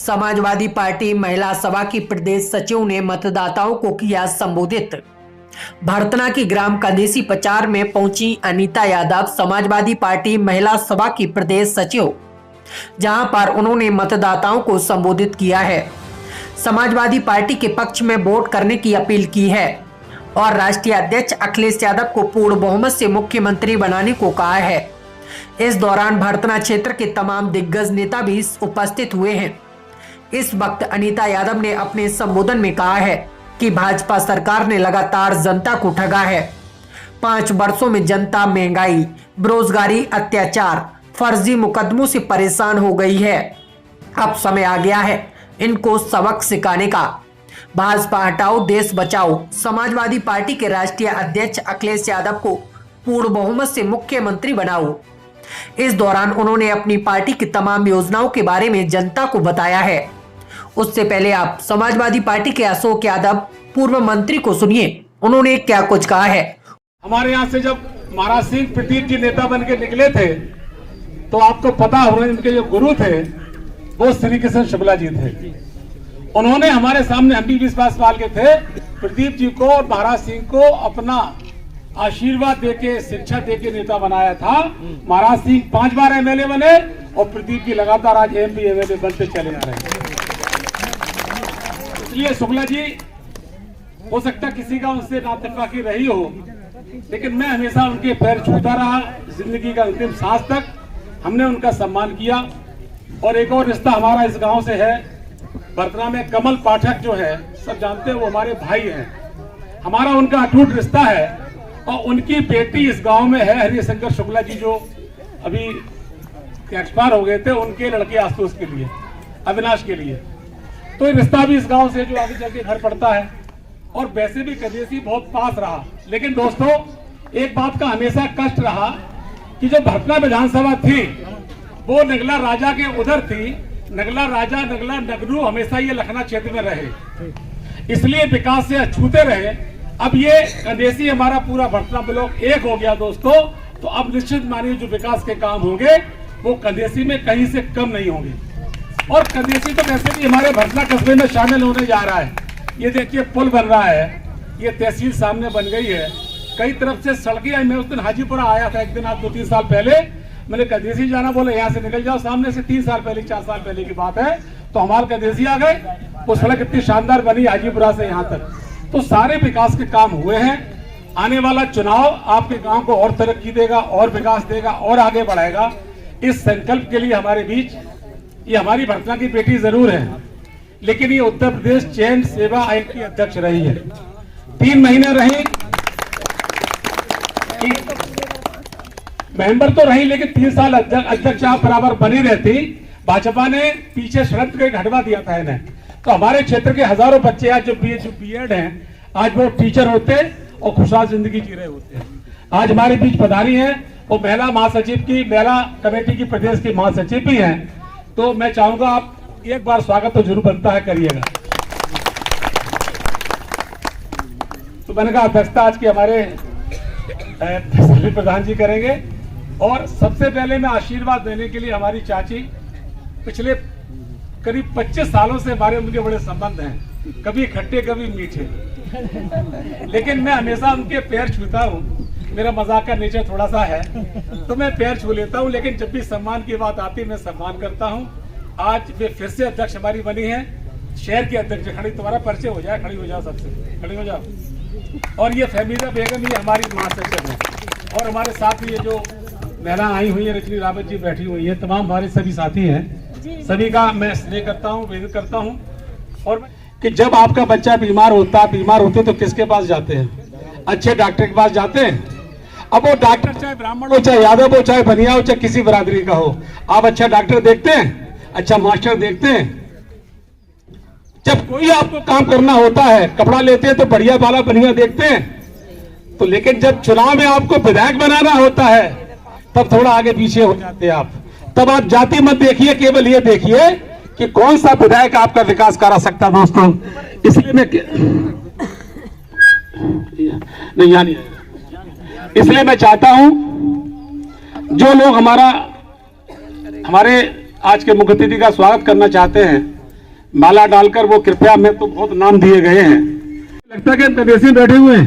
Samajwadi party महिला सभा की प्रदेश सचिव ने मतदाताओं को किया संबोधित। भरतना की ग्राम कंदेसी पचार में पहुंची अनीता यादव, समाजवादी पार्टी महिला सभा की प्रदेश सचिव, जहां पर उन्होंने मतदाताओं को संबोधित किया है। समाजवादी पार्टी के पक्ष में वोट करने की अपील की है और राष्ट्रीय अध्यक्ष अखिलेश यादव को पूर्ण बहुमत से मुख्यमंत्री बनाने को कहा है। इस दौरान भरतना क्षेत्र के तमाम दिग्गज नेता भी उपस्थित हुए हैं। इस वक्त अनीता यादव ने अपने संबोधन में कहा है कि भाजपा सरकार ने लगातार जनता को ठगा है। 5 वर्षों में जनता महंगाई, बेरोजगारी, अत्याचार, फर्जी मुकदमों से परेशान हो गई है। अब समय आ गया है इनको सबक सिखाने का। भाजपा हटाओ, देश बचाओ। समाजवादी पार्टी के राष्ट्रीय अध्यक्ष अखिलेश यादव को पूर्ण बहुमत से मुख्यमंत्री बनाओ। इस दौरान उन्होंने अपनी पार्टी की तमाम योजनाओं के बारे में जनता को बताया है। उससे पहले आप समाजवादी पार्टी के अशोक यादव, पूर्व मंत्री, को सुनिए उन्होंने क्या कुछ कहा है। हमारे यहाँ से जब महाराज सिंह प्रदीप जी नेता बन के निकले थे तो आपको पता होगा इनके जो गुरु थे वो श्री कृष्ण शुक्ला जी थे। उन्होंने हमारे सामने हम भी विश्वास पाल के थे, प्रदीप जी को और महाराज सिंह को अपना आशीर्वाद देके, शिक्षा देके नेता बनाया था। महाराज सिंह 5 बार एमएलए बने और प्रदीप जी लगातार आज एमपी एमएलए बनते चले आ रहे हैं। इसलिए शुक्ला जी, हो सकता किसी का उनसे नातफाकी रही हो, लेकिन मैं हमेशा उनके पैर छूता रहा। जिंदगी का अंतिम सांस तक हमने उनका सम्मान किया। और एक और रिश्ता हमारा इस गांव से है। भरतना में कमल पाठक जो है, सब जानते हैं, वो हमारे भाई हैं। हमारा उनका अटूट रिश्ता है। और उनकी बेटी इस गांव में है, हरिशंकर शुक्ला जी, जो अभी एक्सपायर हो गए थे। उनके लड़के आशुतोष के लिए, अविनाश के लिए, तो ये रिश्ता भी इस गांव से जो आगे चल के घर पड़ता है। और वैसे भी कंदेसी बहुत पास रहा। लेकिन दोस्तों, एक बात का हमेशा कष्ट रहा कि जो भरतना विधानसभा थी वो नगला राजा के उधर थी। नगला राजा, नगला नगरू हमेशा ये लखना क्षेत्र में रहे, इसलिए विकास से अछूते रहे। अब ये कंदेसी हमारा पूरा भरतना ब्लॉक एक हो गया दोस्तों, तो अब निश्चित मानिए जो विकास के काम होंगे वो कंदेसी में कहीं से कम नहीं होंगे। और कंदेसी तो वैसे भी हमारे भरतना कस्बे में शामिल होने जा रहा है। ये देखिए पुल बन रहा है, ये तहसील सामने बन गई है, कई तरफ से सड़कें आई। मैं उस दिन हाजीपुरा आया था एक दिन, आज 2-3 साल पहले। मैंने कंदेसी जाना, बोले यहाँ से निकल जाओ सामने से। 3 साल पहले, 4 साल पहले की बात है, तो हमारे कंदेसी आ गए। वो सड़क इतनी शानदार बनी हाजीपुरा से यहाँ तक। तो सारे विकास के काम हुए हैं। आने वाला चुनाव आपके गांव को और तरक्की देगा, और विकास देगा, और आगे बढ़ाएगा। इस संकल्प के लिए हमारे बीच ये हमारी भरतना की बेटी जरूर है, लेकिन ये उत्तर प्रदेश चयन सेवा आयोग की अध्यक्ष रही है। 3 महीने रही, मेंबर तो रही, लेकिन 3 साल अध्यक्ष आप बराबर बनी रहती। भाजपा ने पीछे शर्त के घटवा दिया था इन्हें। तो हमारे क्षेत्र के हजारों बच्चे आज जो बीएड हैं, आज वो टीचर होते और खुशहाल जिंदगी जी रहे होते हैं। आज हमारे बीच पधारी हैं वो महिला महासचिव की, महिला कमेटी की प्रदेश की महासचिव भी हैं। तो मैं चाहूंगा आप एक बार स्वागत तो जरूर बनता है करिएगा। तो मैंने कहा अध्यक्षता आज के हमारे प्रधान जी करेंगे। और सबसे पहले मैं आशीर्वाद देने के लिए हमारी चाची, पिछले करीब 25 सालों से हमारे उनके बड़े संबंध हैं, कभी खट्टे कभी मीठे, लेकिन मैं हमेशा उनके पैर छूता हूँ। मेरा मजाक का नेचर थोड़ा सा है, तो मैं पैर छू लेता हूँ, लेकिन जब भी सम्मान की बात आती है मैं सम्मान करता हूँ। आज वे फिर से अध्यक्ष हमारी बनी है, शहर की अध्यक्ष। खड़ी, तुम्हारा परिचय हो जाए, खड़ी हो जाओ, सबसे खड़ी हो जाओ। और ये फहमीदा बेगम, ये हमारी महासचिव है। और हमारे साथ ये जो महिला आई हुई है, रजनी रावत जी बैठी हुई है, तमाम हमारे सभी साथी हैं। सभी का मैं स्नेह करता हूँ, वेदन करता हूँ। और कि जब आपका बच्चा बीमार होते तो किसके पास जाते हैं? अच्छे डॉक्टर के पास जाते हैं। अब वो डॉक्टर चाहे ब्राह्मण हो, चाहे यादव हो, चाहे बनिया हो, चाहे किसी बरादरी का हो, आप अच्छा डॉक्टर देखते हैं, अच्छा मास्टर देखते हैं। जब कोई आपको काम करना होता है, कपड़ा लेते हैं तो बढ़िया वाला बढ़िया देखते हैं। तो लेकिन जब चुनाव में आपको विधायक बनाना होता है तब थोड़ा आगे पीछे हो जाते हैं आप। तब आप जाति मत देखिए, केवल ये देखिए कि कौन सा विधायक आपका विकास करा सकता है दोस्तों। इसलिए मैं नहीं, इसलिए मैं चाहता हूं जो लोग हमारे आज के मुख्य अतिथि का स्वागत करना चाहते हैं, माला डालकर वो कृपया में तो बहुत नाम दिए गए हैं। लगता है कि प्रदेशी बैठे हुए हैं।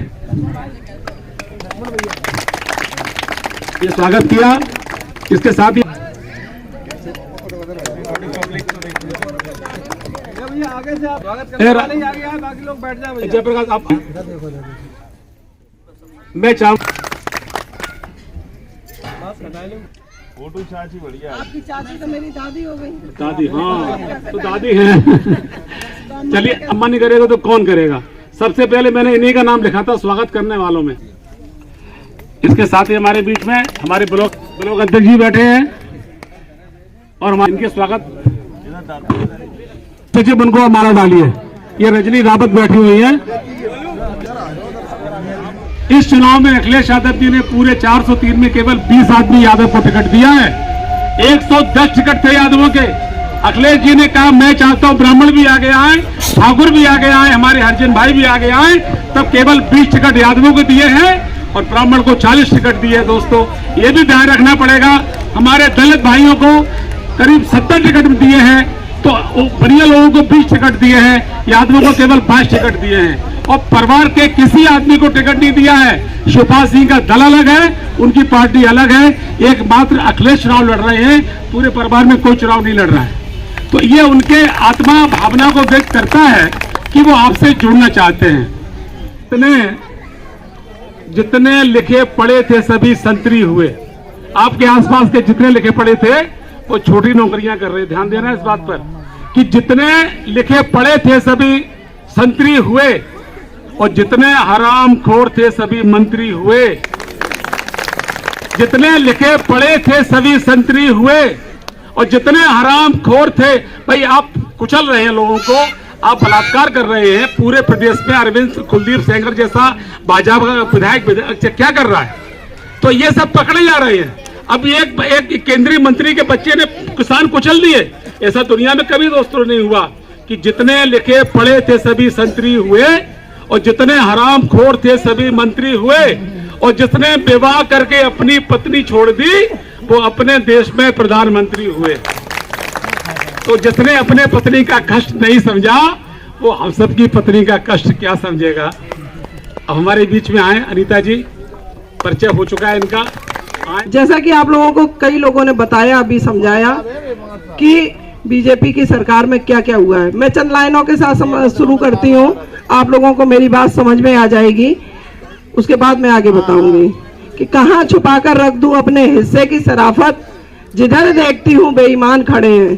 ये स्वागत किया, इसके साथ ही आगे से आप स्वागत करने वाले ही आगे आए, बाकी लोग बैठ जाए। जयप्रकाश आप मैं चाहूँ फोटो चाची बढ़िया। आपकी चाची तो मेरी दादी हो गई। दादी, हाँ तो दादी हैं। चलिए, अम्मा नहीं करेगा तो कौन करेगा। सबसे पहले मैंने इन्हीं का नाम लिखा था स्वागत करने वालों में। इसके साथ ही हमारे बीच में हमारे ब्लॉक अध्यक्ष जी बैठे हैं और हमारे इनके स्वागत सचिव उनको माला डाली है। ये रजनी रावत बैठी हुई है। इस चुनाव में अखिलेश यादव जी ने पूरे 403 में केवल 20 आदमी यादव को टिकट दिया है। 110 टिकट थे यादवों के। अखिलेश जी ने कहा मैं चाहता हूं ब्राह्मण भी आगे आए, ठाकुर भी आगे आए, हमारे हरिजन भाई भी आगे आए। तब केवल 20 टिकट यादवों को दिए हैं और ब्राह्मण को 40 टिकट दिए। दोस्तों, ये भी ध्यान रखना पड़ेगा। हमारे दलित भाइयों को करीब 70 टिकट दिए हैं, तो बढ़िया लोगों को 20 टिकट दिए हैं, यादवों को केवल 5 टिकट दिए हैं। और परिवार के किसी आदमी को टिकट नहीं दिया है। शिवपाल सिंह का दल अलग है, उनकी पार्टी अलग है। एकमात्र अखिलेश चुनाव लड़ रहे हैं, पूरे परिवार में कोई चुनाव नहीं लड़ रहा है। तो ये उनके आत्मा भावना को व्यक्त करता है कि वो आपसे जुड़ना चाहते हैं। जितने लिखे पढ़े थे सभी संतरी हुए। आपके आसपास के जितने लिखे पढ़े थे वो छोटी नौकरियां कर रहे। ध्यान देना इस बात पर कि जितने लिखे पढ़े थे सभी संतरी हुए और जितने हरामखोर थे सभी मंत्री हुए। जितने लिखे पढ़े थे सभी संतरी हुए और जितने हरामखोर थे। भाई, आप कुचल रहे हैं लोगों को, आप बलात्कार कर रहे हैं पूरे प्रदेश में। अरविंद कुलदीप सेंगर जैसा भाजपा का विधायक क्या कर रहा है? तो ये सब पकड़े जा रहे हैं। अब एक केंद्रीय मंत्री के बच्चे ने किसान कुचल दिए। ऐसा दुनिया में कभी दोस्तों नहीं हुआ कि जितने लिखे पढ़े थे सभी संतरी हुए और जितने हरामखोर थे सभी मंत्री हुए और जिसने विवाह करके अपनी पत्नी छोड़ दी वो अपने देश में प्रधानमंत्री हुए। तो जिसने अपने पत्नी का कष्ट नहीं समझा वो हम सबकी पत्नी का कष्ट क्या समझेगा। अब हमारे बीच में आए अनीता जी, परिचय हो चुका है इनका। जैसा कि आप लोगों को कई लोगों ने बताया, अभी समझाया कि बीजेपी की सरकार में क्या क्या हुआ है। मैं चंद लाइनों के साथ शुरू करती हूँ, आप लोगों को मेरी बात समझ में आ जाएगी। उसके बाद मैं आगे बताऊंगी कि कहाँ छुपा कर रख दूं अपने हिस्से की शराफत, जिधर देखती हूँ बेईमान खड़े हैं।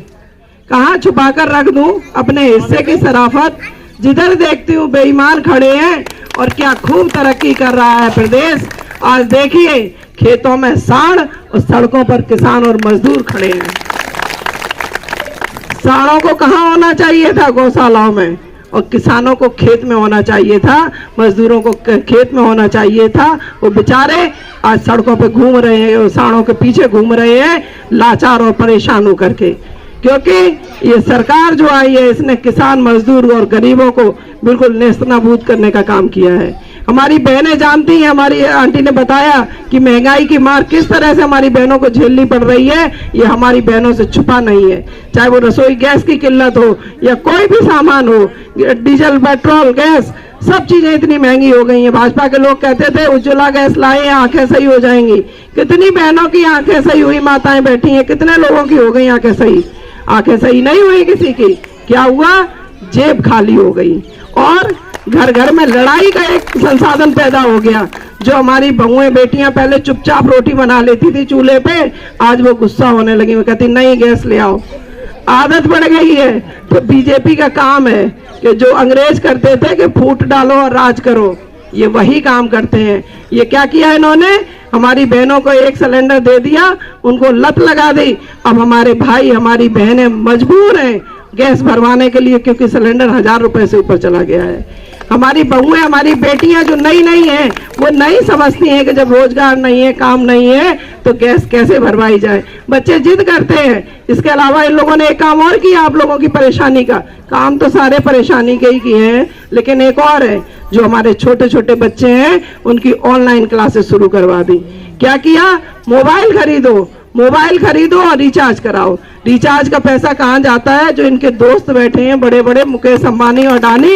कहाँ छुपा कर रख दूं अपने हिस्से की शराफत, जिधर देखती हूँ बेईमान खड़े हैं। और क्या खूब तरक्की कर रहा है प्रदेश। आज देखिए खेतों में साढ़ और सड़कों पर किसान और मजदूर खड़े हैं। साढ़ों को कहाँ होना चाहिए था? गौशालाओं में। और किसानों को खेत में होना चाहिए था, मजदूरों को खेत में होना चाहिए था। वो बेचारे आज सड़कों पे घूम रहे हैं, साढ़ों के पीछे घूम रहे हैं, लाचार और परेशान होकर के। क्योंकि ये सरकार जो आई है इसने किसान, मजदूर और गरीबों को बिल्कुल नेस्तनाबूद करने का काम किया है। हमारी बहनें जानती हैं, हमारी आंटी ने बताया कि महंगाई की मार किस तरह से हमारी बहनों को झेलनी पड़ रही है। ये हमारी बहनों से छुपा नहीं है। चाहे वो रसोई गैस की किल्लत हो या कोई भी सामान हो, डीजल, पेट्रोल, गैस, सब चीजें इतनी महंगी हो गई हैं। भाजपा के लोग कहते थे उज्ज्वला गैस लाए, आंखें सही हो जाएंगी। कितनी बहनों की आंखें सही हुई, माताएं बैठी हैं, कितने लोगों की हो गई आंखें सही? आंखें सही नहीं हुई किसी की। क्या हुआ? जेब खाली हो गई और घर घर में लड़ाई का एक संसाधन पैदा हो गया। जो हमारी बहुएं बेटियां पहले चुपचाप रोटी बना लेती थी चूल्हे पे, आज वो गुस्सा होने लगी। वो कहती नहीं, गैस ले आओ। आदत पड़ गई है। तो बीजेपी का काम है कि जो अंग्रेज करते थे कि फूट डालो और राज करो, ये वही काम करते हैं। ये क्या किया इन्होंने? हमारी बहनों को एक सिलेंडर दे दिया, उनको लत लगा दी। अब हमारे भाई, हमारी बहनें मजबूर हैं गैस भरवाने के लिए, क्योंकि सिलेंडर 1000 रुपए से ऊपर चला गया है। हमारी बहुएं, हमारी बेटियां जो नई नई हैं, वो नहीं समझती हैं कि जब रोजगार नहीं है, काम नहीं है, तो गैस कैसे भरवाई जाए। बच्चे जिद करते हैं। इसके अलावा इन लोगों ने एक काम और किया आप लोगों की परेशानी का। काम तो सारे परेशानी के ही किए हैं, लेकिन एक और है, जो हमारे छोटे छोटे बच्चे हैं उनकी ऑनलाइन क्लासेस शुरू करवा दी। क्या किया? मोबाइल खरीदो। मोबाइल खरीदो और रिचार्ज कराओ। रिचार्ज का पैसा कहाँ जाता है? जो इनके दोस्त बैठे हैं बड़े बड़े मुकेश अंबानी और अडानी,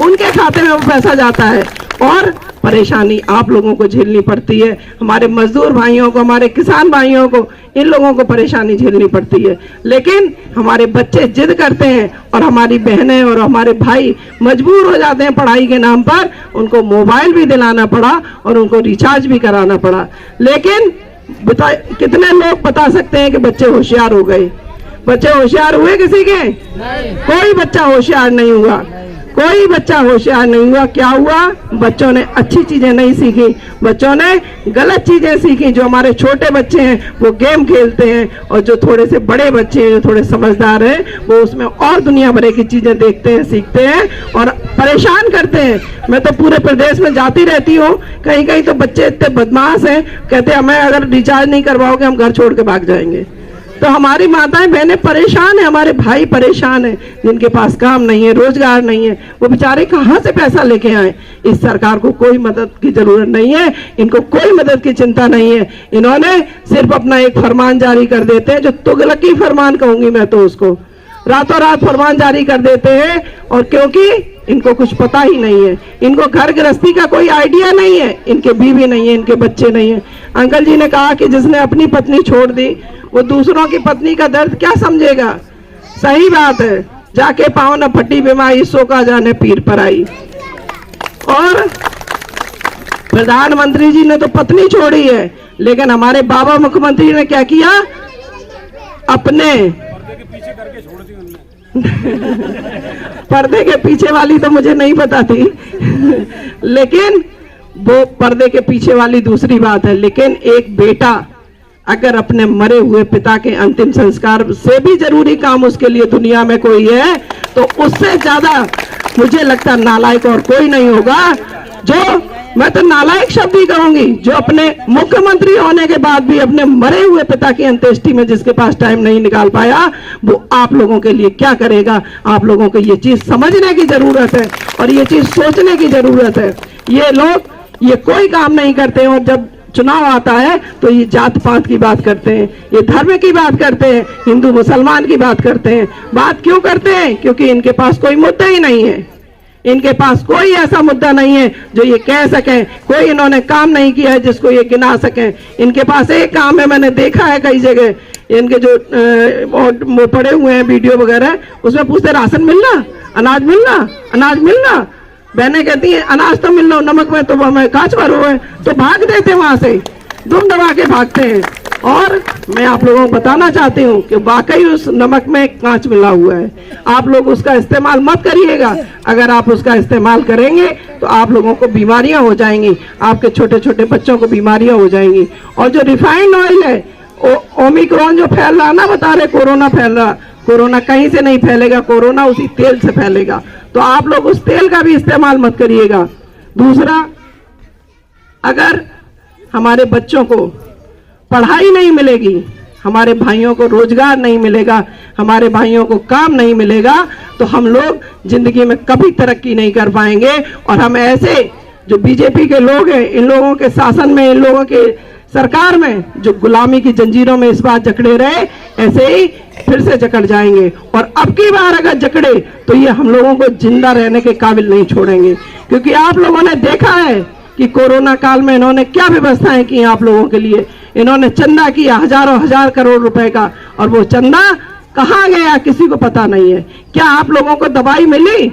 उनके खाते में वो पैसा जाता है और परेशानी आप लोगों को झेलनी पड़ती है। हमारे मजदूर भाइयों को, हमारे किसान भाइयों को, इन लोगों को परेशानी झेलनी पड़ती है। लेकिन हमारे बच्चे जिद करते हैं और हमारी बहनें और हमारे भाई मजबूर हो जाते हैं पढ़ाई के नाम पर। उनको मोबाइल भी दिलाना पड़ा और उनको रिचार्ज भी कराना पड़ा। लेकिन कितने लोग बता सकते हैं कि बच्चे होशियार हो गए? बच्चे होशियार हुए किसी के? कोई बच्चा होशियार नहीं हुआ, कोई बच्चा होशियार नहीं हुआ। क्या हुआ? बच्चों ने अच्छी चीजें नहीं सीखी, बच्चों ने गलत चीजें सीखी। जो हमारे छोटे बच्चे हैं वो गेम खेलते हैं और जो थोड़े से बड़े बच्चे हैं, जो थोड़े समझदार हैं, वो उसमें और दुनिया भर की चीजें देखते हैं, सीखते हैं और परेशान करते हैं। मैं तो पूरे प्रदेश में जाती रहती हूँ, कहीं कहीं तो बच्चे इतने बदमाश हैं, कहते हैं हमें अगर रिचार्ज नहीं करवाओगे हम घर छोड़ के भाग जाएंगे। तो हमारी माताएं बहनें परेशान है, हमारे भाई परेशान है, जिनके पास काम नहीं है, रोजगार नहीं है, वो बेचारे कहाँ से पैसा लेके आए? इस सरकार को कोई मदद की जरूरत नहीं है, इनको कोई मदद की चिंता नहीं है। इन्होंने सिर्फ अपना एक फरमान जारी कर देते हैं, जो तुगलकी फरमान कहूंगी मैं तो उसको। रातों रात फरमान जारी कर देते हैं और क्योंकि इनको कुछ पता ही नहीं है, इनको घर गृहस्थी का कोई आइडिया नहीं है, इनके बीवी नहीं है, इनके बच्चे नहीं है। अंकल जी ने कहा कि जिसने अपनी पत्नी छोड़ दी वो दूसरों की पत्नी का दर्द क्या समझेगा? सही बात है, जाके पाँव न फटी बीमारी सो का जाने पीर पर आई। और प्रधानमंत्री जी ने तो पत्नी छोड़ी है, लेकिन हमारे बाबा मुख्यमंत्री ने क्या किया? अपने पर्दे के पीछे वाली तो मुझे नहीं पता थी लेकिन वो पर्दे के पीछे वाली दूसरी बात है। लेकिन एक बेटा अगर अपने मरे हुए पिता के अंतिम संस्कार से भी जरूरी काम उसके लिए दुनिया में कोई है, तो उससे ज्यादा मुझे लगता है नालायक और कोई नहीं होगा। जो मैं तो नालायक शब्द ही कहूंगी, जो अपने मुख्यमंत्री होने के बाद भी अपने मरे हुए पिता की अंत्येष्टि में जिसके पास टाइम नहीं निकाल पाया, वो आप लोगों के लिए क्या करेगा? आप लोगों को ये चीज समझने की जरूरत है और ये चीज सोचने की जरूरत है। ये लोग ये कोई काम नहीं करते और जब चुनाव आता है तो ये जात पात की बात करते हैं, ये धर्म की बात करते हैं, हिंदू मुसलमान की बात करते हैं। बात क्यों करते हैं? क्योंकि इनके पास कोई मुद्दा ही नहीं है, इनके पास कोई ऐसा मुद्दा नहीं है जो ये कह सके। कोई इन्होंने काम नहीं किया है जिसको ये गिना सके। इनके पास एक काम है, मैंने देखा है कई जगह, इनके जो वो पड़े हुए हैं वीडियो वगैरह, उसमें पूछते राशन मिलना, अनाज मिलना, अनाज मिलना। बहनें कहती हैं अनाज तो मिल लो, नमक में तो हमें कांच भरो है, तो भाग देते वहां से, दुम दबा के भागते हैं। और मैं आप लोगों को बताना चाहती हूँ कि वाकई उस नमक में कांच मिला हुआ है। आप लोग उसका इस्तेमाल मत करिएगा। अगर आप उसका इस्तेमाल करेंगे तो आप लोगों को बीमारियां हो जाएंगी, आपके छोटे छोटे बच्चों को बीमारियां हो जाएंगी। और जो रिफाइंड ऑयल है, ओमिक्रॉन जो फैल रहा ना, बता रहे कोरोना फैल रहा, कोरोना कहीं से नहीं फैलेगा, कोरोना उसी तेल से फैलेगा। तो आप लोग उस तेल का भी इस्तेमाल मत करिएगा। दूसरा, अगर हमारे बच्चों को पढ़ाई नहीं मिलेगी, हमारे भाइयों को रोजगार नहीं मिलेगा, हमारे भाइयों को काम नहीं मिलेगा, तो हम लोग जिंदगी में कभी तरक्की नहीं कर पाएंगे। और हम ऐसे जो बीजेपी के लोग हैं, इन लोगों के शासन में, इन लोगों के सरकार में जो गुलामी की जंजीरों में इस बार जकड़े रहे, ऐसे ही फिर से जकड़ जाएंगे। और अब की बार अगर जकड़े तो ये हम लोगों को जिंदा रहने के काबिल नहीं छोड़ेंगे। क्योंकि आप लोगों ने देखा है कि कोरोना काल में इन्होंने क्या व्यवस्थाएं की आप लोगों के लिए। इन्होंने चंदा किया हजारों हजार करोड़ रुपए का, और वो चंदा कहाँ गया किसी को पता नहीं है। क्या आप लोगों को दवाई मिली?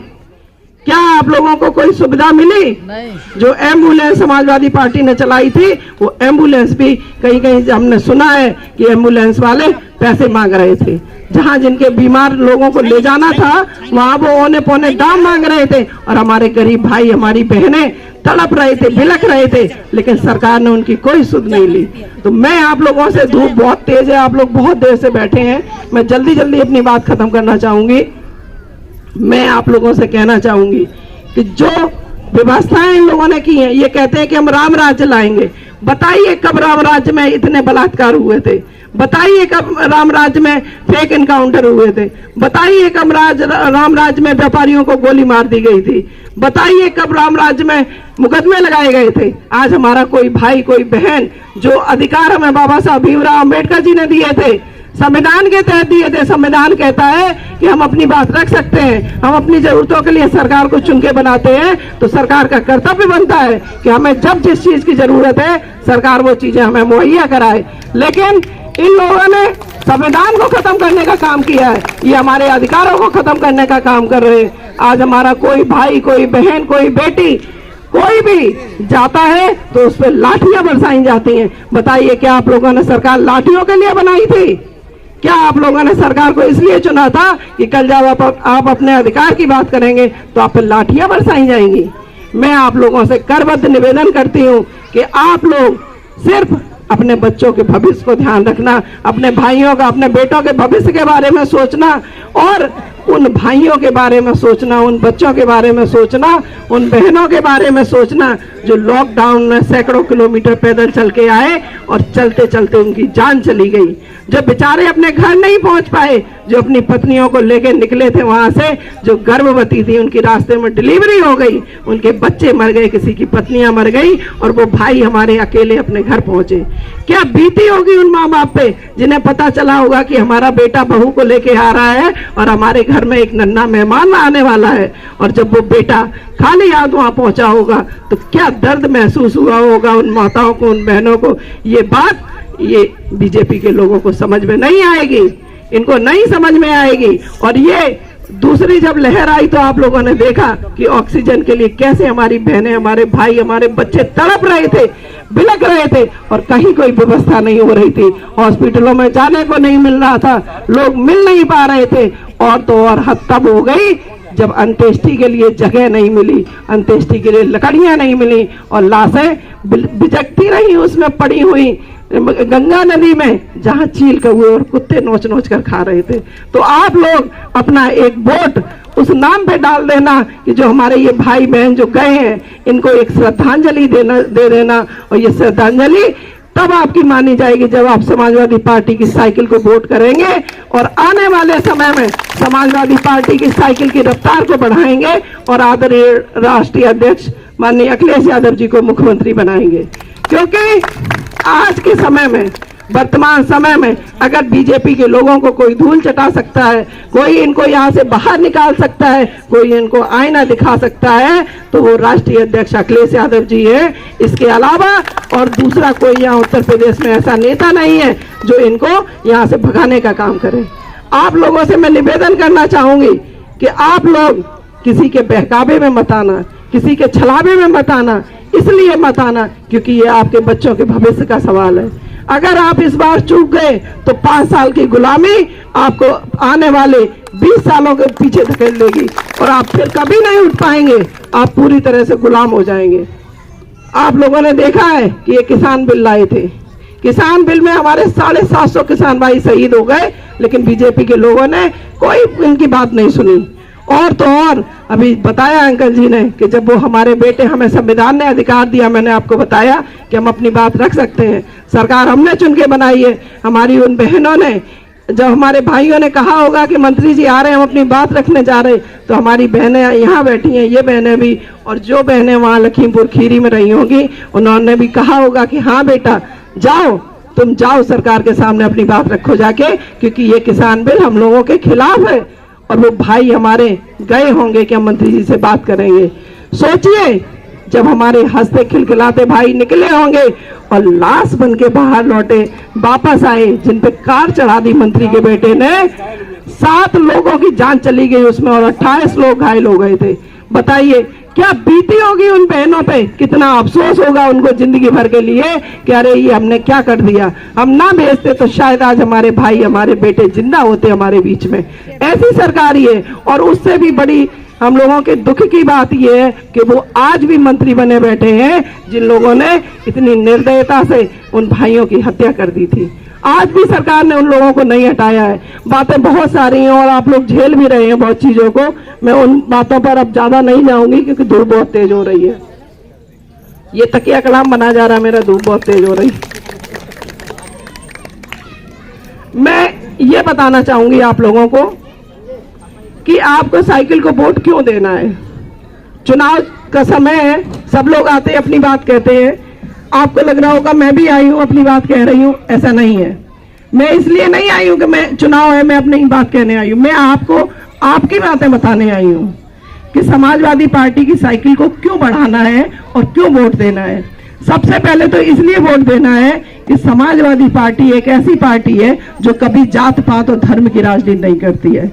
क्या आप लोगों को कोई सुविधा मिली? नहीं। जो एम्बुलेंस समाजवादी पार्टी ने चलाई थी, वो एम्बुलेंस भी कहीं कहीं हमने सुना है कि एम्बुलेंस वाले पैसे मांग रहे थे। जहां जिनके बीमार लोगों को ले जाना था वहां वो औने पौने दाम मांग रहे थे, और हमारे गरीब भाई, हमारी बहनें तड़प रहे थे, बिलख रहे थे, लेकिन सरकार ने उनकी कोई सुध नहीं ली। तो मैं आप लोगों से, धूप बहुत तेज है, आप लोग बहुत देर से बैठे हैं, मैं जल्दी जल्दी अपनी बात खत्म करना चाहूंगी। मैं आप लोगों से कहना चाहूंगी कि जो व्यवस्थाएं इन लोगों ने की हैं, ये कहते हैं कि हम राम राज्य लाएंगे। बताइए कब राम राज्य में इतने बलात्कार हुए थे? बताइए कब राम राज्य में फेक एनकाउंटर हुए थे? बताइए कब राम राज्य में व्यापारियों को गोली मार दी गई थी? बताइए कब राम राज्य में मुकदमे लगाए गए थे? आज हमारा कोई भाई कोई बहन जो अधिकार हमें बाबा साहब भीमराव अंबेडकर जी ने दिए थे, संविधान के तहत दिए थे। संविधान कहता है कि हम अपनी बात रख सकते हैं, हम अपनी जरूरतों के लिए सरकार को चुन के बनाते हैं, तो सरकार का कर्तव्य बनता है कि हमें जब जिस चीज की जरूरत है सरकार वो चीजें हमें मुहैया कराए। लेकिन इन लोगों ने संविधान को खत्म करने का काम किया है, ये हमारे अधिकारों को खत्म करने का काम कर रहे हैं। आज हमारा कोई भाई कोई बहन कोई बेटी कोई भी जाता है तो उस पर लाठियां बरसाई जाती हैं। बताइए क्या आप लोगों ने सरकार लाठियों के लिए बनाई थी? क्या आप लोगों ने सरकार को इसलिए चुना था कि कल जब आप अपने अधिकार की बात करेंगे तो आप पर लाठियां बरसाई जाएंगी? मैं आप लोगों से करबद्ध निवेदन करती हूं कि आप लोग सिर्फ अपने बच्चों के भविष्य को ध्यान रखना, अपने भाइयों का अपने बेटों के भविष्य के बारे में सोचना और उन भाइयों के बारे में सोचना, उन बच्चों के बारे में सोचना, उन बहनों के बारे में सोचना जो लॉकडाउन में सैकड़ों किलोमीटर पैदल चल के आए और चलते चलते उनकी जान चली गई, जो बेचारे अपने घर नहीं पहुंच पाए, जो अपनी पत्नियों को लेकर निकले थे वहां से, जो गर्भवती थी उनकी रास्ते में डिलीवरी हो गई, उनके बच्चे मर गए, किसी की पत्नियां मर गई और वो भाई हमारे अकेले अपने घर पहुंचे। क्या बीती होगी उन माँ बाप पे जिन्हें पता चला होगा कि हमारा बेटा बहू को लेके आ रहा है और हमारे घर में एक नन्हा मेहमान आने वाला है, और जब वो बेटा खाली हाथ वहां पहुंचा होगा तो क्या दर्द महसूस हुआ होगा उन माताओं को, उन बहनों को। ये बात ये बीजेपी के लोगों को समझ में नहीं आएगी, इनको नहीं समझ में आएगी। और ये दूसरी जब लहर आई तो आप लोगों ने देखा कि ऑक्सीजन के लिए कैसे हमारी बहनें हमारे भाई हमारे बच्चे तड़प रहे थे, बिलक रहे थे और कहीं कोई व्यवस्था नहीं हो रही थी। हॉस्पिटलों में जाने को नहीं मिल रहा था, लोग मिल नहीं पा रहे थे। और तो और हद तब हो गई जब अंत्येष्टि के लिए जगह नहीं मिली, अंत्येष्टि के लिए लकड़ियां नहीं मिली और लाशें बिजकती रही उसमें पड़ी हुई गंगा नदी में, जहां चील कौवे और कुत्ते नोच नोच कर खा रहे थे। तो आप लोग अपना एक वोट उस नाम पे डाल देना कि जो हमारे ये भाई बहन जो गए हैं इनको एक श्रद्धांजलि दे देना। और ये श्रद्धांजलि तब आपकी मानी जाएगी जब आप समाजवादी पार्टी की साइकिल को वोट करेंगे और आने वाले समय में समाजवादी पार्टी की साइकिल की रफ्तार को बढ़ाएंगे और आदरणीय राष्ट्रीय अध्यक्ष माननीय अखिलेश यादव जी को मुख्यमंत्री बनाएंगे। क्योंकि आज के समय में, वर्तमान समय में अगर बीजेपी के लोगों को कोई धूल चटा सकता है, कोई इनको यहाँ से बाहर निकाल सकता है, कोई इनको आईना दिखा सकता है, तो वो राष्ट्रीय अध्यक्ष अखिलेश यादव जी है। इसके अलावा और दूसरा कोई यहाँ उत्तर प्रदेश में ऐसा नेता नहीं है जो इनको यहाँ से भगाने का काम करे। आप लोगों से मैं निवेदन करना चाहूंगी कि आप लोग किसी के बहकावे में मत आना, किसी के छलावे में मत आना, इसलिए मत आना क्योंकि ये आपके बच्चों के भविष्य का सवाल है। अगर आप इस बार चूक गए तो 5 साल की गुलामी आपको आने वाले 20 सालों के पीछे धकेल देगी और आप फिर कभी नहीं उठ पाएंगे, आप पूरी तरह से गुलाम हो जाएंगे। आप लोगों ने देखा है कि ये किसान बिल लाए थे, किसान बिल में हमारे 750 किसान भाई शहीद हो गए, लेकिन बीजेपी के लोगों ने कोई इनकी बात नहीं सुनी। और तो और अभी बताया अंकल जी ने कि जब वो हमारे बेटे, हमें संविधान ने अधिकार दिया, मैंने आपको बताया कि हम अपनी बात रख सकते हैं, सरकार हमने चुन के बनाई है। हमारी उन बहनों ने, जब हमारे भाइयों ने कहा होगा कि मंत्री जी आ रहे हैं हम अपनी बात रखने जा रहे, तो हमारी बहनें यहाँ बैठी हैं, ये बहनें भी और जो बहनें वहाँ लखीमपुर खीरी में रही होंगी उन्होंने भी कहा होगा कि हाँ बेटा जाओ, तुम जाओ सरकार के सामने अपनी बात रखो जाके, क्योंकि ये किसान बिल हम लोगों के खिलाफ है। और वो भाई हमारे गए होंगे कि हम मंत्री जी से बात करेंगे। सोचिए जब हमारे हंसते खिलखिलाते भाई निकले होंगे और लाश बन के बाहर लौटे, वापस आए, जिन पे कार चढ़ा दी मंत्री के बेटे ने, 7 लोगों की जान चली गई उसमें और 28 लोग घायल हो गए थे। बताइए क्या बीती होगी उन बहनों पे, कितना अफसोस होगा उनको जिंदगी भर के लिए कि अरे ये हमने क्या कर दिया, हम ना भेजते तो शायद आज हमारे भाई हमारे बेटे जिंदा होते हमारे बीच में। ऐसी सरकार ही है। और उससे भी बड़ी हम लोगों के दुख की बात यह है कि वो आज भी मंत्री बने बैठे हैं जिन लोगों ने इतनी निर्दयता से उन भाइयों की हत्या कर दी थी। आज भी सरकार ने उन लोगों को नहीं हटाया है। बातें बहुत सारी हैं और आप लोग झेल भी रहे हैं बहुत चीजों को, मैं उन बातों पर अब ज्यादा नहीं जाऊंगी क्योंकि धूप बहुत तेज हो रही है। ये तकिया कलाम बना जा रहा है मेरा, धूप बहुत तेज हो रही। मैं ये बताना चाहूंगी आप लोगों को कि आपको साइकिल को वोट क्यों देना है। चुनाव का समय है, सब लोग आते हैं अपनी बात कहते हैं। आपको लग रहा होगा मैं भी आई हूँ अपनी बात कह रही हूँ, ऐसा नहीं है। मैं इसलिए नहीं आई हूँ कि मैं चुनाव है मैं अपनी बात कहने आई हूँ। मैं आपको आपकी बातें बताने आई हूँ कि समाजवादी पार्टी की साइकिल को क्यों बढ़ाना है और क्यों वोट देना है। सबसे पहले तो इसलिए वोट देना है कि समाजवादी पार्टी एक ऐसी पार्टी है जो कभी जात पात और धर्म की राजनीति नहीं करती है।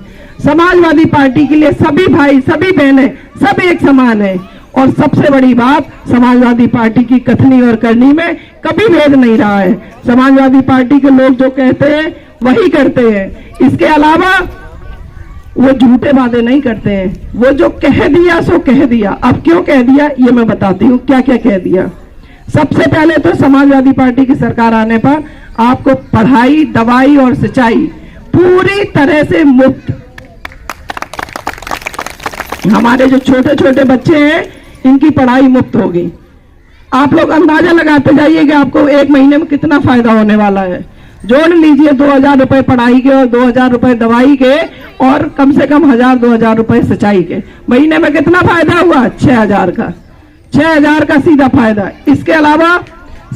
समाजवादी पार्टी के लिए सभी भाई सभी बहनें सब एक समान है। और सबसे बड़ी बात, समाजवादी पार्टी की कथनी और करनी में कभी भेद नहीं रहा है। समाजवादी पार्टी के लोग जो कहते हैं वही करते हैं। इसके अलावा वो झूठे वादे नहीं करते हैं। वो जो कह दिया सो कह दिया। अब क्यों कह दिया ये मैं बताती हूँ क्या क्या कह दिया। सबसे पहले तो समाजवादी पार्टी की सरकार आने पर आपको पढ़ाई, दवाई और सिंचाई पूरी तरह से मुफ्त। हमारे जो छोटे छोटे बच्चे हैं इनकी पढ़ाई मुफ्त होगी। आप लोग अंदाजा लगाते जाइए कि आपको एक महीने में कितना फायदा होने वाला है। जोड़ लीजिए 2000 रुपए पढ़ाई के और 2000 रुपए दवाई के और कम से कम 1000-2000 रुपए सिंचाई के। महीने में कितना फायदा हुआ? 6000 का। 6000 का सीधा फायदा। इसके अलावा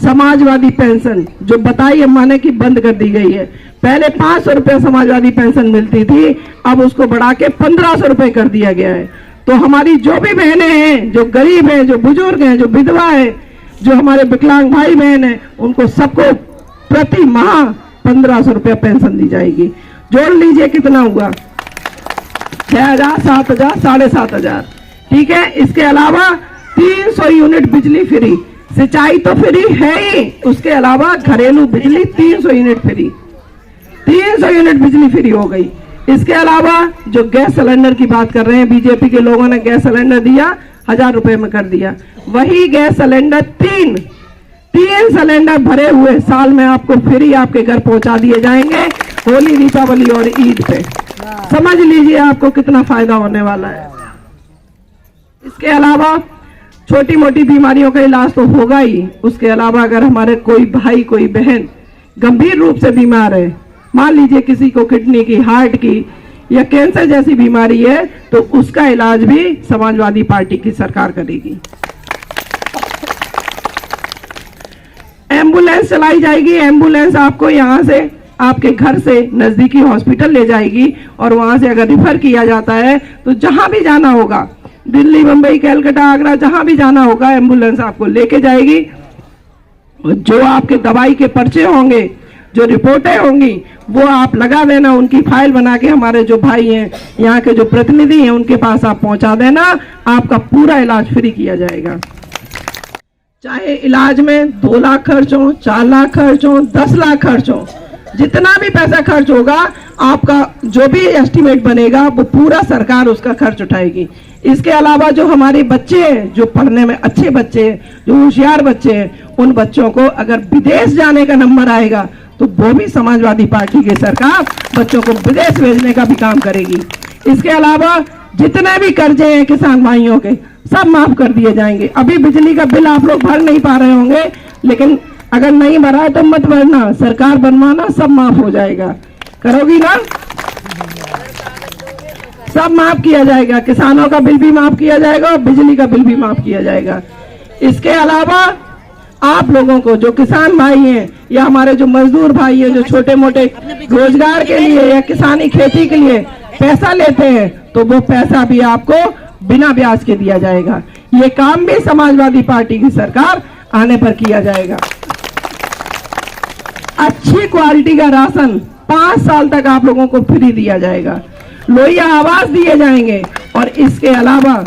समाजवादी पेंशन जो बताई अम्मा ने कि बंद कर दी गई है। पहले 500 रुपए समाजवादी पेंशन मिलती थी, अब उसको बढ़ा के 1500 रुपए कर दिया गया है। तो हमारी जो भी बहनें हैं, जो गरीब हैं, जो बुजुर्ग हैं, जो विधवा है, जो हमारे विकलांग भाई बहन हैं, उनको सबको प्रति माह 1500 रुपया पेंशन दी जाएगी। जोड़ लीजिए कितना हुआ? 6000, 7000, 7500। ठीक है। इसके अलावा 300 यूनिट बिजली फ्री। सिंचाई तो फ्री है ही, उसके अलावा घरेलू बिजली 300 यूनिट फ्री। 300 यूनिट बिजली फ्री हो गई। इसके अलावा जो गैस सिलेंडर की बात कर रहे हैं, बीजेपी के लोगों ने गैस सिलेंडर दिया 1000 रुपए में कर दिया। वही गैस सिलेंडर तीन सिलेंडर भरे हुए साल में आपको फ्री आपके घर पहुंचा दिए जाएंगे होली, दीपावली और ईद पे। समझ लीजिए आपको कितना फायदा होने वाला है। इसके अलावा छोटी मोटी बीमारियों का इलाज तो होगा ही। उसके अलावा अगर हमारे कोई भाई कोई बहन गंभीर रूप से बीमार है, मान लीजिए किसी को किडनी की, हार्ट की या कैंसर जैसी बीमारी है, तो उसका इलाज भी समाजवादी पार्टी की सरकार करेगी। एम्बुलेंस चलाई जाएगी। एम्बुलेंस आपको यहाँ से आपके घर से नजदीकी हॉस्पिटल ले जाएगी और वहां से अगर रिफर किया जाता है तो जहां भी जाना होगा, दिल्ली, मुंबई, कलकत्ता, आगरा, जहां भी जाना होगा, एम्बुलेंस आपको लेके जाएगी। जो आपके दवाई के पर्चे होंगे, जो रिपोर्टें होंगी, वो आप लगा देना, उनकी फाइल बना के हमारे जो भाई हैं, यहाँ के जो प्रतिनिधि हैं, उनके पास आप पहुंचा देना। आपका पूरा इलाज फ्री किया जाएगा। चाहे इलाज में 2 लाख खर्च हो, 4 लाख खर्च हो, 10 लाख खर्च हो, जितना भी पैसा खर्च होगा, आपका जो भी एस्टीमेट बनेगा वो पूरा सरकार उसका खर्च उठाएगी। इसके अलावा जो हमारे बच्चे हैं, जो पढ़ने में अच्छे बच्चे हैं, जो होशियार बच्चे हैं, उन बच्चों को अगर विदेश जाने का नंबर आएगा तो वो भी समाजवादी पार्टी की सरकार बच्चों को विदेश भेजने का भी काम करेगी। इसके अलावा जितने भी कर्जे हैं किसान भाइयों के, सब माफ कर दिए जाएंगे। अभी बिजली का बिल आप लोग भर नहीं पा रहे होंगे, लेकिन अगर नहीं भरा है तो मत भरना, सरकार बनवाना, सब माफ हो जाएगा। करोगी ना? सब माफ किया जाएगा। किसानों का बिल भी माफ किया जाएगा और बिजली का बिल भी माफ किया जाएगा। इसके अलावा आप लोगों को जो किसान भाई हैं या हमारे जो मजदूर भाई हैं, जो छोटे मोटे रोजगार के लिए या किसानी खेती के लिए पैसा लेते हैं, तो वो पैसा भी आपको बिना ब्याज के दिया जाएगा। ये काम भी समाजवादी पार्टी की सरकार आने पर किया जाएगा। अच्छी क्वालिटी का राशन 5 साल तक आप लोगों को फ्री दिया जाएगा। लोहिया आवास दिए जाएंगे। और इसके अलावा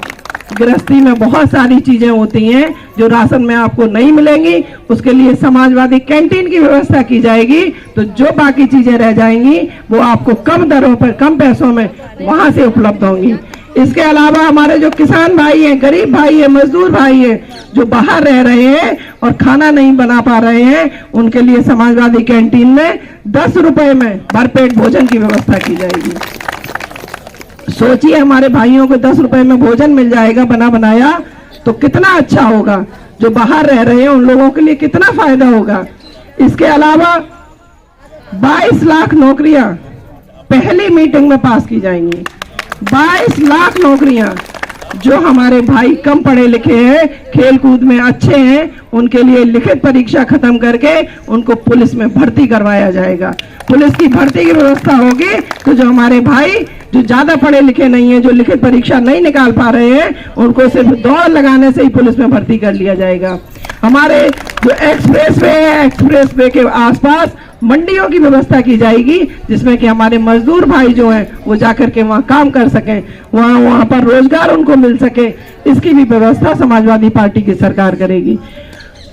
गृहस्थी में बहुत सारी चीजें होती हैं जो राशन में आपको नहीं मिलेंगी। उसके लिए समाजवादी कैंटीन की व्यवस्था की जाएगी, तो जो बाकी चीजें रह जाएंगी वो आपको कम दरों पर, कम पैसों में वहां से उपलब्ध होंगी। इसके अलावा हमारे जो किसान भाई हैं, गरीब भाई हैं, मजदूर भाई हैं, जो बाहर रह रहे हैं और खाना नहीं बना पा रहे हैं, उनके लिए समाजवादी कैंटीन में 10 रुपए में भरपेट भोजन की व्यवस्था की जाएगी। सोचिए हमारे भाइयों को 10 रुपए में भोजन मिल जाएगा बना बनाया, तो कितना अच्छा होगा। जो बाहर रह रहे हैं उन लोगों के लिए कितना फायदा होगा। इसके अलावा 22 लाख नौकरियां पहली मीटिंग में पास की जाएंगी। 22 लाख नौकरियां। जो हमारे भाई कम पढ़े लिखे हैं, खेल कूद में अच्छे हैं, उनके लिए लिखित परीक्षा खत्म करके उनको पुलिस में भर्ती करवाया जाएगा। पुलिस की भर्ती की व्यवस्था होगी तो जो हमारे भाई जो ज्यादा पढ़े लिखे नहीं है, जो लिखित परीक्षा नहीं निकाल पा रहे हैं, उनको सिर्फ दौड़ लगाने से ही पुलिस में भर्ती कर लिया जाएगा। हमारे जो एक्सप्रेस वे है, एक्सप्रेस वे के आसपास मंडियों की व्यवस्था की जाएगी, जिसमें कि हमारे मजदूर भाई जो हैं वो जाकर के वहाँ काम कर सकें, वहाँ पर रोजगार उनको मिल सके। इसकी भी व्यवस्था समाजवादी पार्टी की सरकार करेगी।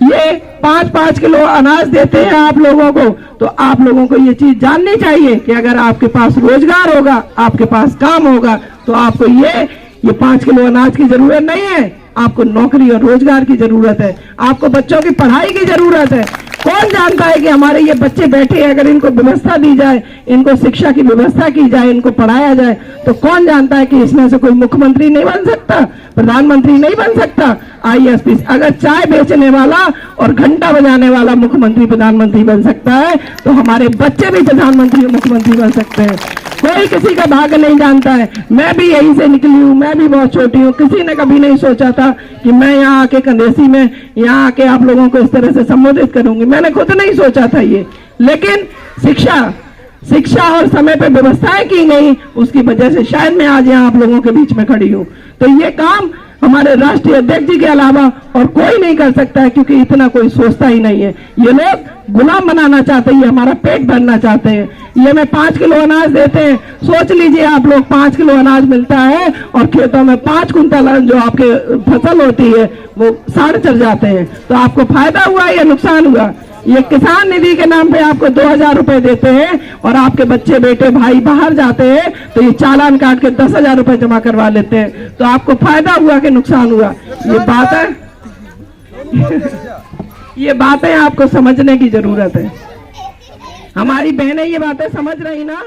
ये 5-5 किलो अनाज देते हैं आप लोगों को, तो आप लोगों को ये चीज जाननी चाहिए कि अगर आपके पास रोजगार होगा, आपके पास काम होगा, तो आपको ये 5 किलो अनाज की जरूरत नहीं है। आपको नौकरी और रोजगार की जरूरत है, आपको बच्चों की पढ़ाई की जरूरत है। कौन जानता है कि हमारे ये बच्चे बैठे हैं, अगर इनको व्यवस्था दी जाए, इनको शिक्षा की व्यवस्था की जाए, इनको पढ़ाया जाए, तो कौन जानता है कि इसमें से कोई मुख्यमंत्री नहीं बन सकता, प्रधानमंत्री नहीं बन सकता, IAS। अगर चाय बेचने वाला और घंटा बजाने वाला मुख्यमंत्री प्रधानमंत्री बन सकता है, तो हमारे बच्चे भी प्रधानमंत्री और मुख्यमंत्री बन सकते हैं। कोई किसी का भाग्य नहीं जानता है। मैं भी यहीं से निकली हूँ, मैं भी बहुत छोटी हूँ। किसी ने कभी नहीं सोचा था कि मैं यहाँ आके कंदेसी में यहाँ आके आप लोगों को इस तरह से संबोधित करूंगी। मैंने खुद नहीं सोचा था ये, लेकिन शिक्षा और समय पे व्यवस्थाएं की गई, उसकी वजह से शायद मैं आज यहाँ आप लोगों के बीच में खड़ी हूँ। तो ये काम हमारे राष्ट्रीय अध्यक्ष जी के अलावा और कोई नहीं कर सकता है, क्योंकि इतना कोई सोचता ही नहीं है। ये लोग गुलाम बनाना चाहते हैं, ये हमारा पेट भरना चाहते हैं। ये हमें 5 किलो अनाज देते हैं। सोच लीजिए आप लोग, 5 किलो अनाज मिलता है और खेतों में 5 कुंटल जो आपके फसल होती है वो साढ़े चढ़ जाते हैं। तो आपको फायदा हुआ या नुकसान हुआ? ये किसान निधि के नाम पे आपको 2000 रुपए देते हैं और आपके बच्चे बेटे भाई बाहर जाते हैं तो ये चालान काट के 10,000 रुपए जमा करवा लेते हैं। तो आपको फायदा हुआ कि नुकसान हुआ? ये बात है ये बातें आपको समझने की जरूरत है। हमारी बहनें ये बातें समझ रही ना।